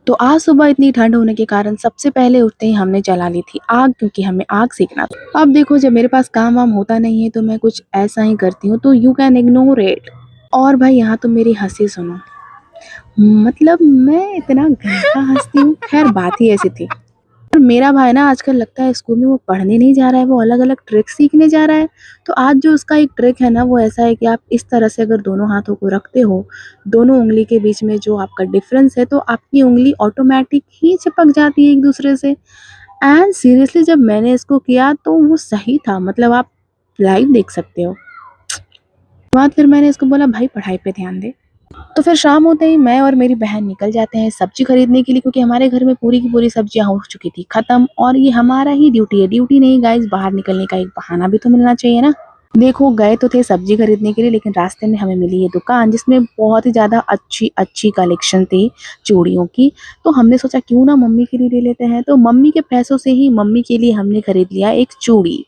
तो आज सुबह इतनी ठंड होने के कारण सबसे पहले उठते ही हमने जला ली थी आग, क्योंकि हमें आग सेकना था। अब देखो, जब मेरे पास काम वाम होता नहीं है तो मैं कुछ ऐसा ही करती हूँ, तो यू कैन इग्नोर इट। और भाई यहाँ तो मेरी हंसी सुनो, मतलब मैं इतना गंदा हंसती हूँ। खैर, बात ही ऐसी थी। और मेरा भाई ना आजकल लगता है स्कूल में वो पढ़ने नहीं जा रहा है, वो अलग अलग ट्रिक सीखने जा रहा है। तो आज जो उसका एक ट्रिक है ना, वो ऐसा है कि आप इस तरह से अगर दोनों हाथों को रखते हो, दोनों उंगली के बीच में जो आपका डिफरेंस है, तो आपकी उंगली ऑटोमेटिक ही चिपक जाती है एक दूसरे से। एंड सीरियसली जब मैंने इसको किया तो वो सही था, मतलब आप लाइव देख सकते हो। बाद फिर मैंने इसको बोला, भाई पढ़ाई पे ध्यान दे। तो फिर शाम होते ही मैं और मेरी बहन निकल जाते हैं सब्जी खरीदने के लिए, क्योंकि हमारे घर में पूरी की पूरी सब्जियां हो चुकी थी खत्म, और ये हमारा ही ड्यूटी है, ड्यूटी नहीं गाइस, बाहर निकलने का एक बहाना भी तो मिलना चाहिए ना। देखो, गए तो थे सब्जी खरीदने के लिए, लेकिन रास्ते में हमें मिली ये दुकान जिसमें बहुत ही ज्यादा अच्छी अच्छी कलेक्शन थी चूड़ियों की। तो हमने सोचा क्यों ना मम्मी के लिए ले लेते हैं, तो मम्मी के पैसों से ही मम्मी के लिए हमने खरीद लिया एक चूड़ी।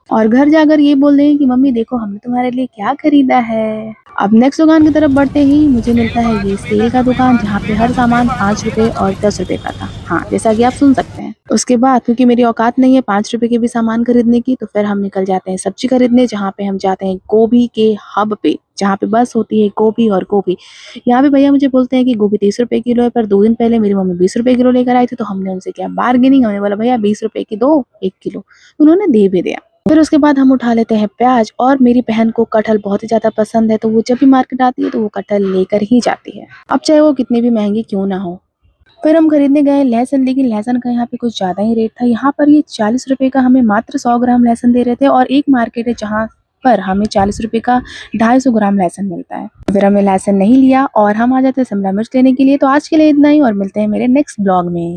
और घर जाकर ये बोल दें कि मम्मी देखो हमने तुम्हारे लिए क्या खरीदा है। अब नेक्स्ट दुकान की तरफ बढ़ते ही मुझे मिलता है ये सेल का दुकान, जहाँ पे हर सामान 5 रुपए और 10 रुपए का था। हाँ, जैसा कि आप सुन सकते हैं। उसके बाद क्योंकि मेरी औकात नहीं है 5 रुपए के भी सामान खरीदने की, तो फिर हम निकल जाते हैं सब्जी खरीदने, जहाँ पे हम जाते हैं गोभी के हब पे, जहाँ पे बस होती है गोभी और गोभी। यहाँ पे भैया मुझे बोलते हैं कि गोभी 30 रुपए किलो है, पर 2 दिन पहले मेरी मम्मी 20 रुपए किलो लेकर आई थी, तो हमने उनसे किया बार्गेनिंग। हमने बोला भैया 20 रुपए की दो 1 किलो, उन्होंने दे भी दिया। फिर उसके बाद हम उठा लेते हैं प्याज, और मेरी बहन को कटहल बहुत ही ज़्यादा पसंद है, तो वो जब भी मार्केट आती है तो वो कटहल लेकर ही जाती है, अब चाहे वो कितनी भी महंगी क्यों ना हो। फिर हम खरीदने गए लहसुन, लेकिन लहसुन का यहाँ पे कुछ ज़्यादा ही रेट था। यहाँ पर ये 40 रुपए का हमें मात्र 100 ग्राम लहसुन दे रहे थे, और एक मार्केट है जहाँ पर हमें 40 रुपए का 250 ग्राम लहसुन मिलता है। फिर हमने लहसुन नहीं लिया और हम आ जाते हैं शिमला मिर्च लेने के लिए। तो आज के लिए इतना ही, और मिलते हैं मेरे नेक्स्ट ब्लॉग में।